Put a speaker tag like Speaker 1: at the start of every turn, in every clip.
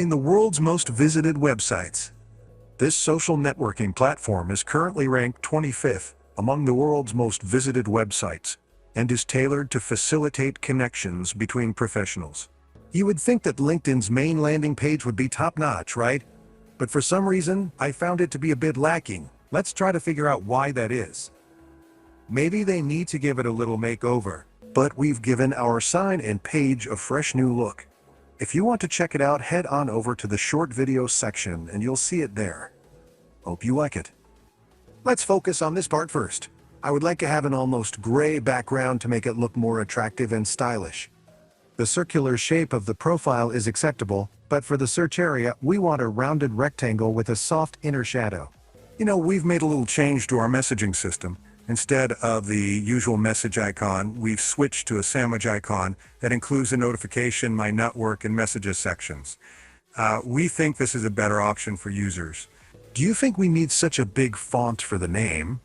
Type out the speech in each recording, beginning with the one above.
Speaker 1: in the world's most visited websites. This social networking platform is currently ranked 25th among the world's most visited websites and is tailored to facilitate connections between professionals. You would think that LinkedIn's main landing page would be top-notch, right? But for some reason, I found it to be a bit lacking. Let's try to figure out why that is. Maybe they need to give it a little makeover, but we've given our sign and page a fresh new look. If you want to check it out, head on over to the short video section and you'll see it there. Hope you like it. Let's focus on this part first. I would like to have an almost gray background to make it look more attractive and stylish. The circular shape of the profile is acceptable, but for the search area, we want a rounded rectangle with a soft inner shadow. You know, we've made a little change to our messaging system. Instead of the usual message icon, we've switched to a sandwich icon that includes a notification, my network, and messages sections. We think this is a better option for users. Do you think we need such a big font for the name?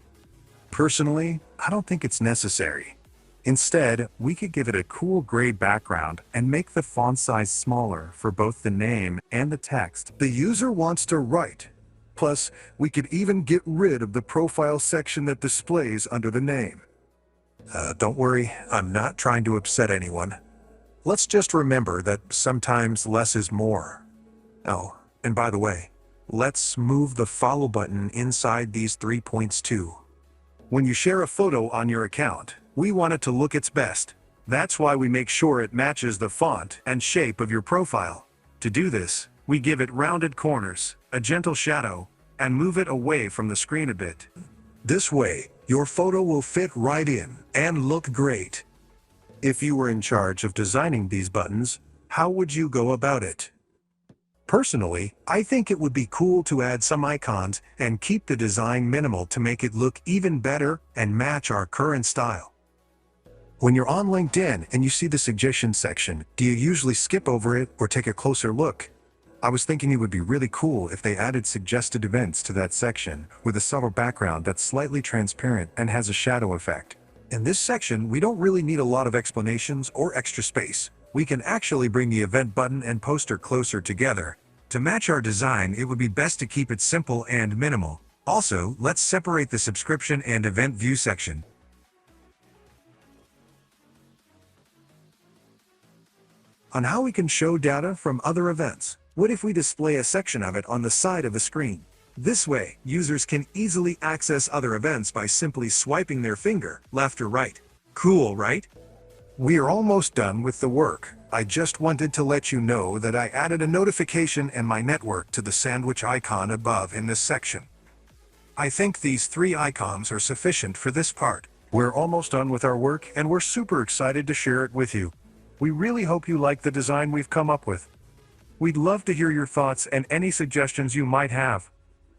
Speaker 1: Personally, I don't think it's necessary. Instead, we could give it a cool gray background and make the font size smaller for both the name and the text the user wants to write. Plus, we could even get rid of the profile section that displays under the name. Don't worry, I'm not trying to upset anyone. Let's just remember that sometimes less is more. Oh, and by the way, let's move the follow button inside these 3 points too. When you share a photo on your account, we want it to look its best. That's why we make sure it matches the font and shape of your profile. To do this, we give it rounded corners, a gentle shadow, and move it away from the screen a bit. This way, your photo will fit right in and look great. If you were in charge of designing these buttons, how would you go about it? Personally, I think it would be cool to add some icons and keep the design minimal to make it look even better and match our current style. When you're on LinkedIn and you see the suggestions section, do you usually skip over it or take a closer look? I was thinking it would be really cool if they added suggested events to that section with a subtle background that's slightly transparent and has a shadow effect. In this section, we don't really need a lot of explanations or extra space. We can actually bring the event button and poster closer together. To match our design, it would be best to keep it simple and minimal. Also, let's separate the subscription and event view section. On how we can show data from other events. What if we display a section of it on the side of the screen? This way, users can easily access other events by simply swiping their finger left or right. Cool, right? We are almost done with the work. I just wanted to let you know that I added a notification and my network to the sandwich icon above in this section. I think these 3 icons are sufficient for this part. We're almost done with our work and we're super excited to share it with you. We really hope you like the design we've come up with. We'd love to hear your thoughts and any suggestions you might have.